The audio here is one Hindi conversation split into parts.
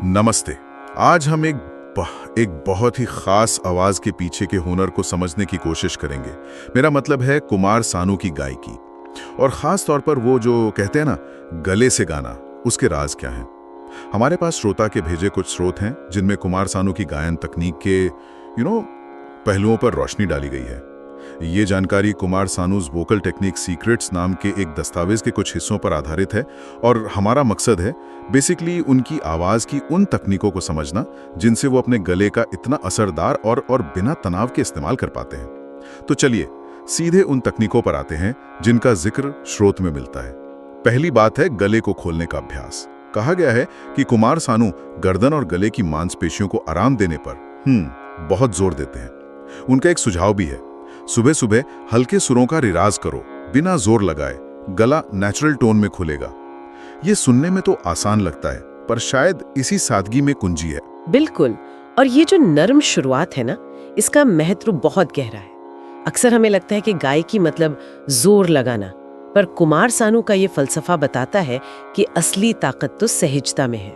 नमस्ते। आज हम एक बहुत ही खास आवाज के पीछे के हुनर को समझने की कोशिश करेंगे। मेरा मतलब है कुमार सानू की गायकी, और खास तौर पर वो जो कहते हैं ना गले से गाना, उसके राज क्या हैं। हमारे पास श्रोता के भेजे कुछ स्रोत हैं जिनमें कुमार सानू की गायन तकनीक के पहलुओं पर रोशनी डाली गई है। ये जानकारी कुमार सानूज वोकल टेक्निक सीक्रेट्स नाम के एक दस्तावेज के कुछ हिस्सों पर आधारित है, और हमारा मकसद है बेसिकली उनकी आवाज की उन तकनीकों को समझना जिनसे वो अपने गले का इतना असरदार और बिना तनाव के इस्तेमाल कर पाते हैं। तो चलिए सीधे उन तकनीकों पर आते हैं जिनका जिक्र स्रोत में मिलता है। पहली बात है गले को खोलने का अभ्यास। कहा गया है कि कुमार सानू गर्दन और गले की मांसपेशियों को आराम देने पर बहुत जोर देते हैं। उनका एक सुझाव भी है, सुबह सुबह हल्के सुरों का रियाज करो, बिना जोर लगाए, गला नेचुरल टोन में खुलेगा। ये सुनने में तो आसान लगता है, पर शायद इसी सादगी में कुंजी है। बिल्कुल, और ये जो नरम शुरुआत है ना, इसका महत्व बहुत गहरा है। अक्सर हमें लगता है कि गायकी मतलब जोर लगाना, पर कुमार सानू का ये फलसफा बताता है कि असली ताकत तो सहजता में है।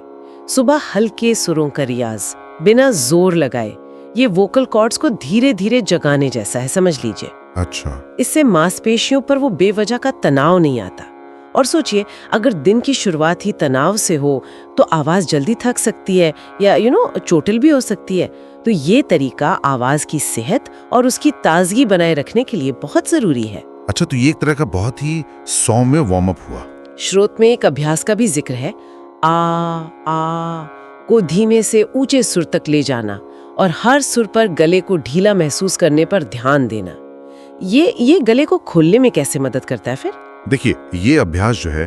सुबह हल्के सुरों का रियाज बिना जोर लगाए, ये वोकल कॉर्ड्स को धीरे धीरे जगाने जैसा है, समझ लीजिए। अच्छा। इससे मांसपेशियों पर वो बेवजह का तनाव नहीं आता। और सोचिए, अगर दिन की शुरुआत ही तनाव से हो तो आवाज जल्दी थक सकती है या चोटिल भी हो सकती है। तो ये तरीका आवाज की सेहत और उसकी ताजगी बनाए रखने के लिए बहुत जरूरी है। अच्छा, तो ये एक तरह का बहुत ही सौम्य वार्म अप हुआ। श्रोत में एक अभ्यास का भी जिक्र है, आ को धीमे से ऊंचे सुर तक ले जाना और हर सुर पर गले को ढीला महसूस करने पर ध्यान देना। ये गले को खोलने में कैसे मदद करता है फिर? देखिए, ये अभ्यास जो है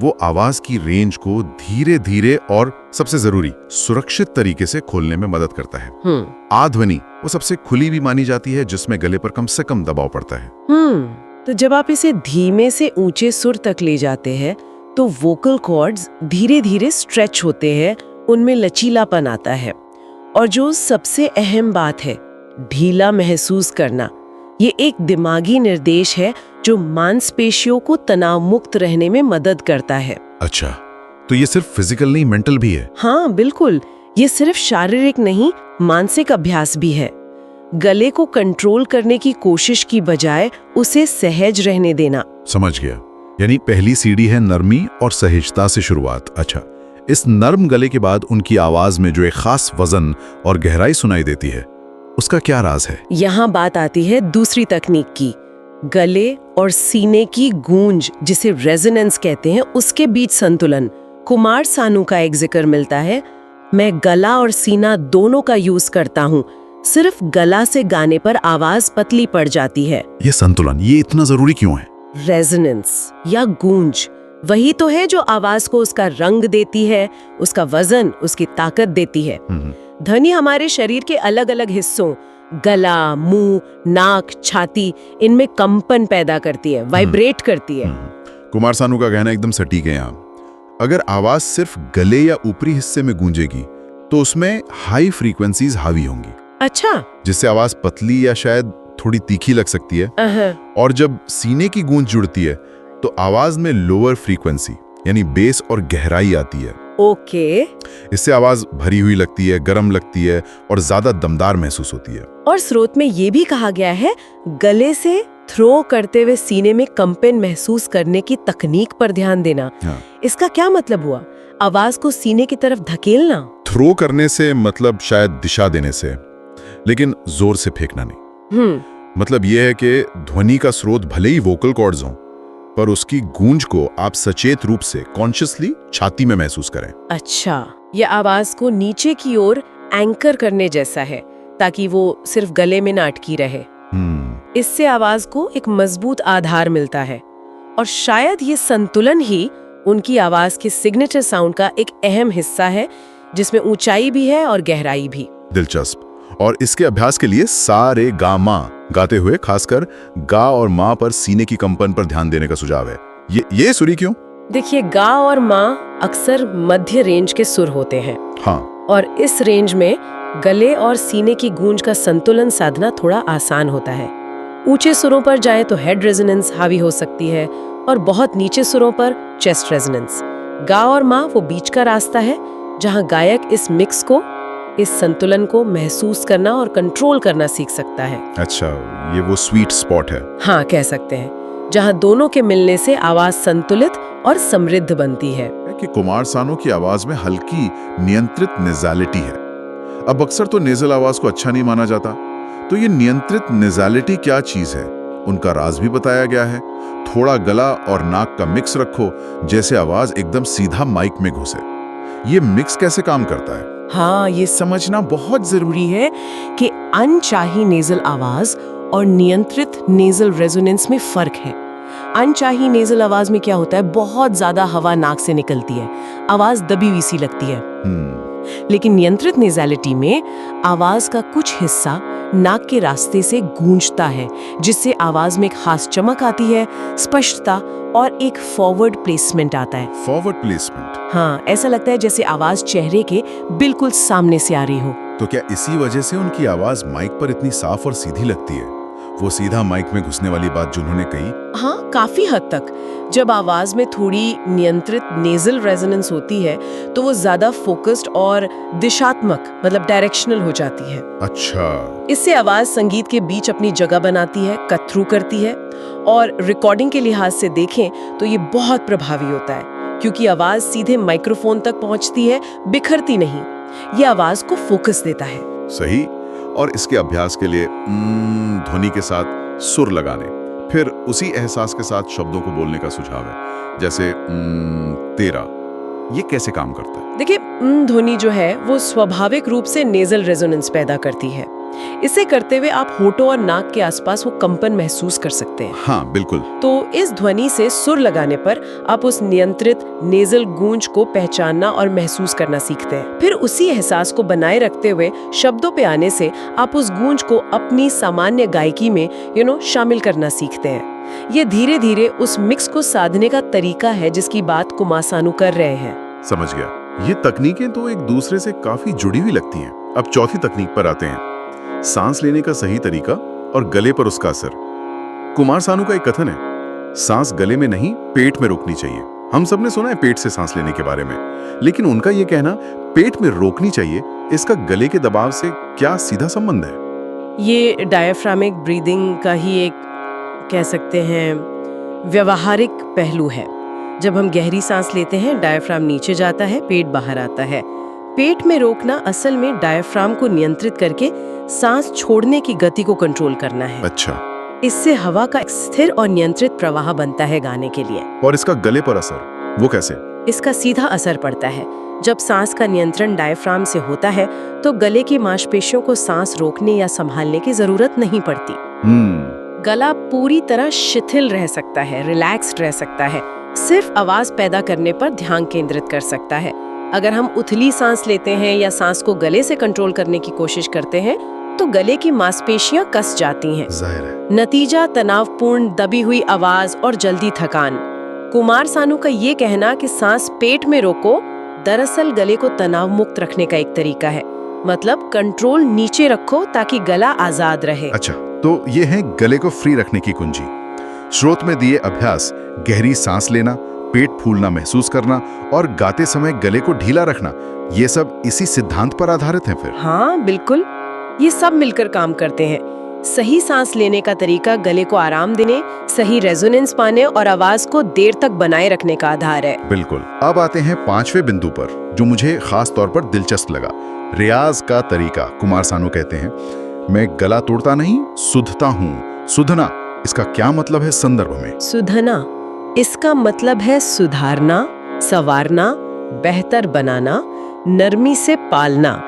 वो आवाज की रेंज को धीरे धीरे और सबसे जरूरी सुरक्षित तरीके से खोलने में मदद करता है। आ ध्वनि वो सबसे खुली भी मानी जाती है जिसमें गले पर कम से कम दबाव पड़ता है। तो जब आप इसे धीमे से ऊंचे सुर तक ले जाते हैं तो वोकल कॉर्ड्स धीरे धीरे स्ट्रेच होते हैं, उनमें लचीलापन आता है। और जो सबसे अहम बात है, ढीला महसूस करना, ये एक दिमागी निर्देश है जो मांसपेशियों को तनाव मुक्त रहने में मदद करता है। अच्छा, तो ये सिर्फ फिजिकल नहीं, मेंटल भी है? हाँ बिल्कुल, ये सिर्फ शारीरिक नहीं, मानसिक अभ्यास भी है। गले को कंट्रोल करने की कोशिश की बजाय उसे सहज रहने देना। समझ गया। यानी पहली सीढ़ी है नरमी और सहजता से शुरुआत। अच्छा, इस नर्म गले के बाद उनकी आवाज में जो एक खास वजन और गहराई सुनाई देती है, उसका क्या राज है? यहाँ बात आती है दूसरी तकनीक की, गले और सीने की गूंज, जिसे रेजोनेंस कहते हैं, उसके बीच संतुलन। कुमार सानू का एक जिक्र मिलता है, मैं गला और सीना दोनों का यूज करता हूँ, सिर्फ गला से गाने पर आवाज पतली पड़ जाती है। ये संतुलन, ये इतना जरूरी क्यों है? रेजोनेंस या गूंज वही तो है जो आवाज को उसका रंग देती है, उसका वजन, उसकी ताकत देती है। ध्वनि हमारे शरीर के अलग अलग हिस्सों, गला, मुंह, नाक, छाती, इनमें कंपन पैदा करती है, वाइब्रेट करती है। कुमार सानू का कहना एकदम सटीक है यहाँ। अगर आवाज सिर्फ गले या ऊपरी हिस्से में गूंजेगी तो उसमें हाई फ्रीक्वेंसीज हावी होंगी। अच्छा, जिससे आवाज पतली या शायद थोड़ी तीखी लग सकती है। और जब सीने की गूंज जुड़ती है तो आवाज में लोअर फ्रीक्वेंसी यानी बेस और गहराई आती है। ओके। इससे आवाज भरी हुई लगती है, गर्म लगती है और ज्यादा दमदार महसूस होती है। और स्रोत में ये भी कहा गया है, गले से थ्रो करते हुए सीने में कंपन महसूस करने की तकनीक पर ध्यान देना। इसका क्या मतलब हुआ? आवाज को सीने की तरफ धकेलना? थ्रो करने से मतलब शायद दिशा देने से, लेकिन जोर से फेंकना नहीं। मतलब यह है कि ध्वनि का स्रोत भले ही वोकल कॉर्ड्स हों, पर उसकी गूंज को आप सचेत रूप से कॉन्शियसली छाती में महसूस करें। अच्छा, यह आवाज को नीचे की ओर एंकर करने जैसा है, ताकि वो सिर्फ गले में ना अटकी रहे। इससे आवाज को एक मजबूत आधार मिलता है, और शायद ये संतुलन ही उनकी आवाज के सिग्नेचर साउंड का एक अहम हिस्सा है, जिसमें ऊंचाई भी है और गहराई भी। दिलचस्प। और इसके अभ्यास के लिए सारे गा मा गाते हुए खासकर गा और माँ पर सीने की कंपन पर ध्यान देने का सुझाव है। ये सुरी क्यों? देखिए, गा और माँ अक्सर मध्य रेंज के सुर होते हैं। हाँ। और इस रेंज में गले और सीने की गूंज का संतुलन साधना थोड़ा आसान होता है। ऊंचे सुरों पर जाएं तो हेड रेजोनेंस हावी हो सकती है, और बहुत नीचे सुरों पर चेस्ट रेजोनेंस। गा और माँ वो बीच का रास्ता है जहां गायक इस मिक्स को, इस संतुलन को महसूस करना और कंट्रोल करना सीख सकता है। अच्छा, ये वो स्वीट स्पॉट है। हाँ, कह सकते हैं, जहां दोनों के मिलने से आवाज संतुलित और समृद्ध बनती है। कि कुमार सानू की आवाज में हल्की नियंत्रित नेज़ैलिटी है। अब अक्सर तो नेज़ल आवाज को अच्छा नहीं माना जाता, तो ये नियंत्रित नेज़ैलिटी क्या चीज है, उनका राज भी बताया गया है। थोड़ा गला और नाक का मिक्स रखो, जैसे आवाज एकदम सीधा माइक में घुसे। ये मिक्स कैसे काम करता है? हाँ, ये समझना बहुत जरूरी है कि अनचाही नेजल आवाज और नियंत्रित नेजल रेजोनेंस में फर्क है। अनचाही नेजल आवाज में क्या होता है, बहुत ज्यादा हवा नाक से निकलती है, आवाज दबी हुई सी लगती है। लेकिन नियंत्रित नेज़ैलिटी में आवाज का कुछ हिस्सा नाक के रास्ते से गूंजता है, जिससे आवाज में एक खास चमक आती है, स्पष्टता और एक फॉरवर्ड प्लेसमेंट आता है। Forward placement? हाँ, ऐसा लगता है जैसे आवाज चेहरे के बिल्कुल सामने से आ रही हो। तो क्या इसी वजह से उनकी आवाज माइक पर इतनी साफ और सीधी लगती है? वो सीधा माइक में घुसने वाली बात जो उन्होंने कही। हाँ, काफी हद तक। जब आवाज में थोड़ी नियंत्रित नेजल रेजोनेंस होती है तो वो ज्यादा फोकस्ड और दिशात्मक, मतलब डायरेक्शनल हो जाती है। अच्छा। इससे आवाज संगीत के बीच अपनी जगह बनाती है, कट थ्रू करती है। और रिकॉर्डिंग के लिहाज से देखें तो ये बहुत प्रभावी होता है, क्योंकि आवाज सीधे माइक्रोफोन तक पहुंचती है, बिखरती नहीं। ये आवाज को फोकस देता है। सही। और इसके अभ्यास के लिए ध्वनि के साथ सुर लगाने, फिर उसी एहसास के साथ शब्दों को बोलने का सुझाव है, जैसे तेरा। ये कैसे काम करता है? देखिए, ध्वनि जो है वो स्वाभाविक रूप से नेजल रेजोनेंस पैदा करती है। इसे करते हुए आप होठों और नाक के आसपास वो कंपन महसूस कर सकते हैं। हाँ, बिल्कुल। तो इस ध्वनि से सुर लगाने पर आप उस नियंत्रित नेजल गूंज को पहचानना और महसूस करना सीखते हैं। फिर उसी एहसास को बनाए रखते हुए शब्दों पे आने से आप उस गूंज को अपनी सामान्य गायकी में शामिल करना सीखते हैं। ये धीरे धीरे उस मिक्स को साधने का तरीका है जिसकी बात कुमार सानू कर रहे हैं। समझ गया। ये तकनीकें तो एक दूसरे से काफी जुड़ी हुई लगती हैं। अब चौथी तकनीक पर आते हैं, सांस लेने का सही तरीका और गले पर उसका असर। कुमार सानू का एक कथन है, सांस गले में नहीं पेट में रोकनी चाहिए। हम सबने सुना है पेट से सांस लेने के बारे में, लेकिन उनका ये कहना पेट में रोकनी चाहिए, इसका गले के दबाव से क्या सीधा संबंध है? ये डायफ्रामिक ब्रीदिंग का ही एक, कह सकते हैं, व्यवहारिक पहलू है। जब हम गहरी सांस लेते हैं, डायफ्राम नीचे जाता है, पेट बाहर आता है। पेट में रोकना असल में डायफ्राम को नियंत्रित करके सांस छोड़ने की गति को कंट्रोल करना है। अच्छा। इससे हवा का एक स्थिर और नियंत्रित प्रवाह बनता है गाने के लिए। और इसका गले पर असर, वो कैसे? इसका सीधा असर पड़ता है। जब सांस का नियंत्रण डायफ्राम से होता है तो गले की मांसपेशियों को सांस रोकने या संभालने की जरूरत नहीं पड़ती। गला पूरी तरह शिथिल रह सकता है, रिलैक्स्ड रह सकता है, सिर्फ आवाज पैदा करने पर ध्यान केंद्रित कर सकता है। अगर हम उथली सांस लेते हैं या सांस को गले से कंट्रोल करने की कोशिश करते हैं तो गले की मांसपेशियां कस जाती हैं। जाहिर है। नतीजा तनावपूर्ण, दबी हुई आवाज और जल्दी थकान। कुमार सानू का ये कहना कि सांस पेट में रोको, दरअसल गले को तनाव मुक्त रखने का एक तरीका है। मतलब कंट्रोल नीचे रखो ताकि गला आजाद रहे। अच्छा, तो ये है गले को फ्री रखने की कुंजी। स्रोत में दिए अभ्यास, गहरी सांस लेना, पेट फूलना महसूस करना और गाते समय गले को ढीला रखना, ये सब इसी सिद्धांत पर आधारित हैं फिर? हाँ, बिल्कुल। ये सब मिलकर काम करते हैं। सही सांस लेने का तरीका गले को आराम देने, सही रेजोनेंस पाने और आवाज को देर तक बनाए रखने का आधार है। बिल्कुल। अब आते हैं पांचवें बिंदु पर, जो मुझे खास तौर पर दिलचस्प लगा, रियाज का तरीका। कुमार सानू कहते हैं, मैं गला तोड़ता नहीं, सुधता हूँ। सुधना, इसका क्या मतलब है संदर्भ में? सुधना, इसका मतलब है सुधारना, संवारना, बेहतर बनाना, नरमी से पालना।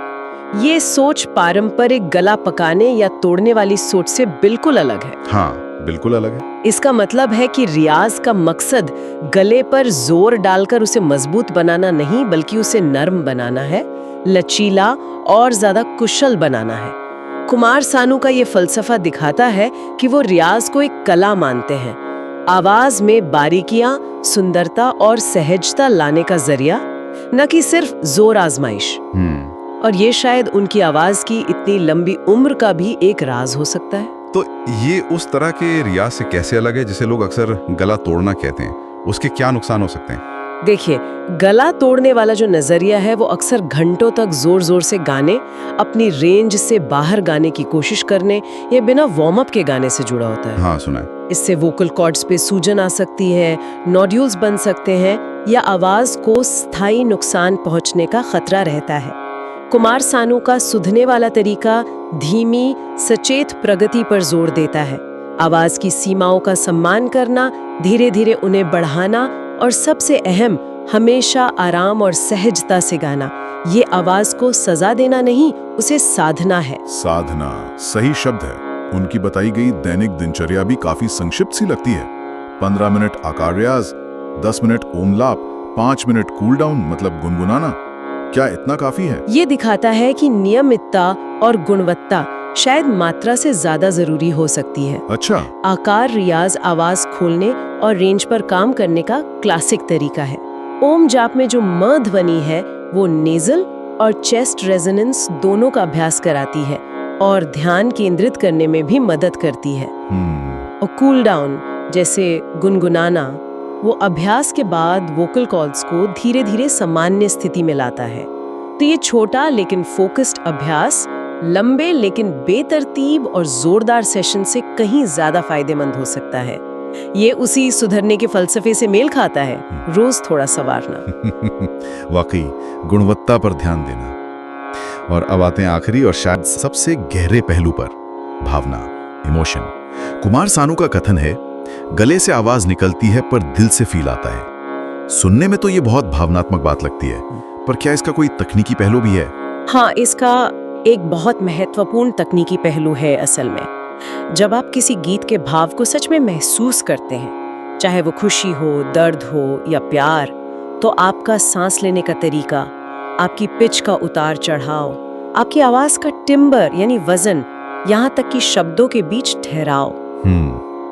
ये सोच पारंपरिक गला पकाने या तोड़ने वाली सोच से बिल्कुल अलग है। हाँ, बिल्कुल अलग है। इसका मतलब है कि रियाज का मकसद गले पर जोर डालकर उसे मजबूत बनाना नहीं, बल्कि उसे नर्म बनाना है, लचीला और ज्यादा कुशल बनाना है। कुमार सानू का ये फलसफा दिखाता है कि वो रियाज को एक कला मानते हैं, आवाज में बारीकियां, सुंदरता और सहजता लाने का जरिया, न कि सिर्फ जोर आजमाइश। और ये शायद उनकी आवाज की इतनी लंबी उम्र का भी एक राज हो सकता है। तो ये उस तरह के रियाज से कैसे अलग है जिसे लोग अक्सर गला तोड़ना कहते हैं? उसके क्या नुकसान हो सकते हैं? देखिए, गला तोड़ने वाला जो नजरिया है वो अक्सर घंटों तक जोर जोर से गाने, अपनी रेंज से बाहर गाने की कोशिश करने या बिना वार्म अप के गाने से जुड़ा होता है। हाँ, सुना है। इससे वोकल कॉर्ड्स पे सूजन आ सकती है, नोड्यूल्स बन सकते हैं या आवाज को स्थायी नुकसान पहुंचने का खतरा रहता है। कुमार सानू का सुधने वाला तरीका धीमी, सचेत प्रगति पर जोर देता है। आवाज की सीमाओं का सम्मान करना, धीरे धीरे उन्हें बढ़ाना और सबसे अहम, हमेशा आराम और सहजता से गाना। ये आवाज को सजा देना नहीं, उसे साधना है। साधना सही शब्द है। उनकी बताई गई दैनिक दिनचर्या भी काफी संक्षिप्त सी लगती है। 15 मिनट आकार रियाज, 10 मिनट ओमलाप, 5 मिनट कूल डाउन, मतलब गुनगुनाना। क्या इतना काफी है? ये दिखाता है कि नियमितता और गुणवत्ता शायद मात्रा से ज्यादा जरूरी हो सकती है। अच्छा। आकार रियाज आवाज खोलने और रेंज पर काम करने का क्लासिक तरीका है। ओम जाप में जो म ध्वनि है वो नेजल और चेस्ट रेजोनेंस दोनों का अभ्यास कराती है और ध्यान केंद्रित करने में भी मदद करती है। और कूल डाउन जैसे गुनगुनाना, वो अभ्यास के बाद वोकल कॉर्ड्स को धीरे धीरे सामान्य स्थिति में लाता है। तो ये छोटा लेकिन फोकस्ड अभ्यास लंबे लेकिन बेतरतीब और जोरदार सेशन से कहीं ज्यादा फायदेमंद हो सकता है। ये उसी सुधरने के फलसफे से मेल खाता है, रोज थोड़ा संवारना। वाकई गुणवत्ता पर ध्यान देना। और अब आते हैं आखिरी और शायद सबसे गहरे पहलू पर, भावना, इमोशन। कुमार सानू का कथन है, गले से आवाज निकलती है पर दिल से फील आता है। सुनने में तो ये बहुत भावनात्मक बात लगती है, पर क्या इसका कोई तकनीकी पहलू भी है? हाँ, इसका एक बहुत महत्वपूर्ण तकनीकी पहलू है। असल में जब आप किसी गीत के भाव को सच में महसूस करते हैं, चाहे वो खुशी हो, दर्द हो या प्यार, तो आपका सांस लेने का तरीका, आपकी पिच का उतार चढ़ाव, आपकी आवाज का टिम्बर यानी वजन, यहाँ तक कि शब्दों के बीच ठहराव,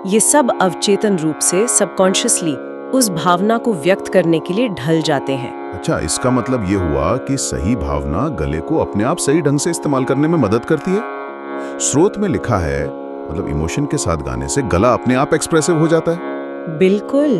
ये सब अवचेतन रूप से सबकॉन्शियसली उस भावना को व्यक्त करने के लिए ढल जाते हैं। अच्छा, इसका मतलब ये हुआ कि सही भावना गले को अपने आप सही ढंग से इस्तेमाल करने में मदद करती है। स्रोत में लिखा है, मतलब इमोशन के साथ गाने से गला अपने आप एक्सप्रेसिव हो जाता है। बिल्कुल,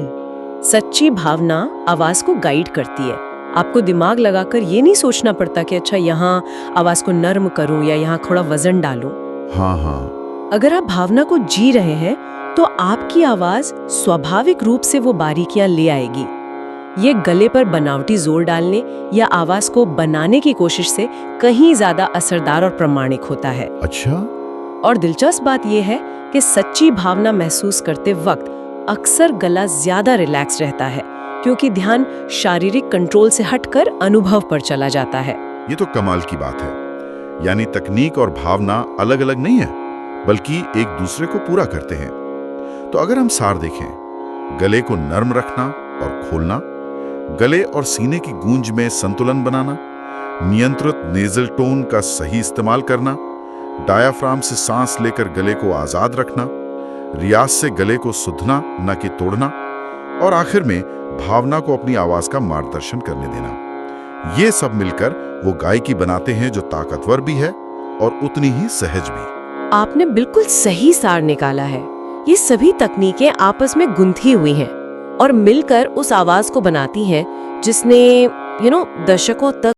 सच्ची भावना आवाज को गाइड करती है। आपको दिमाग लगाकर ये नहीं सोचना पड़ता कि अच्छा यहाँ आवाज को नर्म करूं या यहाँ थोड़ा वजन डालूं। हाँ। अगर आप भावना को जी रहे हैं तो आपकी आवाज स्वाभाविक रूप से वो बारीकियां ले आएगी। ये गले पर बनावटी जोर डालने या आवाज को बनाने की कोशिश से कहीं ज्यादा असरदार और प्रामाणिक होता है। अच्छा। और दिलचस्प बात यह है कि सच्ची भावना महसूस करते वक्त अक्सर गला ज्यादा रिलैक्स रहता है, क्योंकि ध्यान शारीरिक कंट्रोल से हटकर अनुभव पर चला जाता है। ये तो कमाल की बात है। यानी तकनीक और भावना अलग अलग नहीं है, बल्कि एक दूसरे को पूरा करते हैं। तो अगर हम सार देखें, गले को नर्म रखना और खोलना, गले और सीने की गूंज में संतुलन बनाना, नियंत्रित नेजल टोन का सही इस्तेमाल करना, डायाफ्राम से सांस लेकर गले को आजाद रखना, रियाज से गले को सुधना न कि तोड़ना, और आखिर में भावना को अपनी आवाज का मार्गदर्शन करने देना, ये सब मिलकर वो गायकी बनाते हैं जो ताकतवर भी है और उतनी ही सहज भी। आपने बिल्कुल सही सार निकाला है। ये सभी तकनीकें आपस में गुंथी हुई हैं और मिलकर उस आवाज को बनाती हैं जिसने दशकों तक